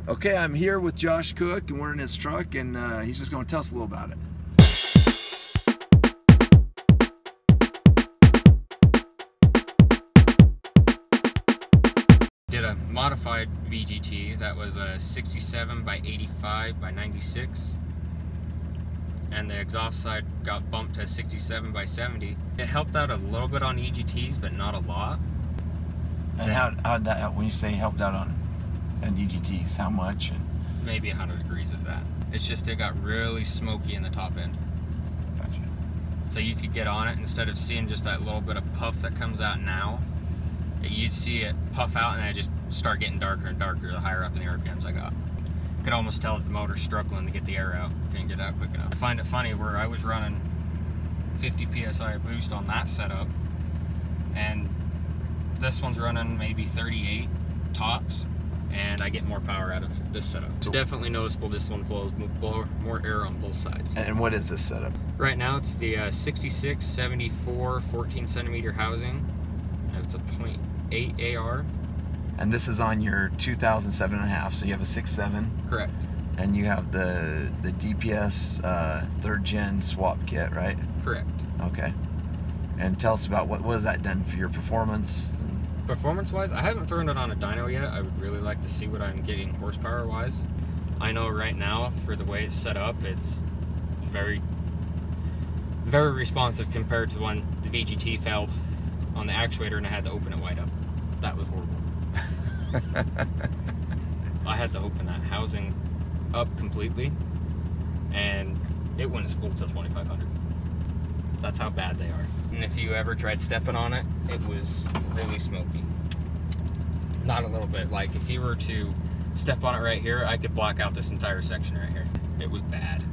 Okay, I'm here with Josh Cook, and we're in his truck, and he's just going to tell us a little about it. Did a modified VGT that was a 67 by 85 by 96, and the exhaust side got bumped to 67 by 70. It helped out a little bit on EGTs, but not a lot. And how'd that, when you say helped out on EGTs, how much? And maybe 100 degrees of that. It's just it got really smoky in the top end. Gotcha. So you could get on it, instead of seeing just that little bit of puff that comes out now, you'd see it puff out and then it just start getting darker and darker the higher up in the RPMs I got. You could almost tell that the motor's struggling to get the air out. Couldn't get out quick enough. I find it funny where I was running 50 PSI boost on that setup, and this one's running maybe 38 tops, and I get more power out of this setup. It's definitely noticeable this one flows more air on both sides. And what is this setup? Right now it's the 66, 74, 14 centimeter housing. It's a 0.8 AR. And this is on your 2007.5, so you have a 6.7. Correct. And you have the DPS 3rd gen swap kit, right? Correct. Okay. And tell us about what has that done for your performance? Performance-wise, I haven't thrown it on a dyno yet. I would really like to see what I'm getting horsepower-wise. I know right now, for the way it's set up, it's very, very responsive compared to when the VGT failed on the actuator and I had to open it wide up. That was horrible. I had to open that housing up completely, and it wouldn't spool till 2500. That's how bad they are. And if you ever tried stepping on it, it was really smoky. Not a little bit. Like if you were to step on it right here, I could block out this entire section right here. It was bad.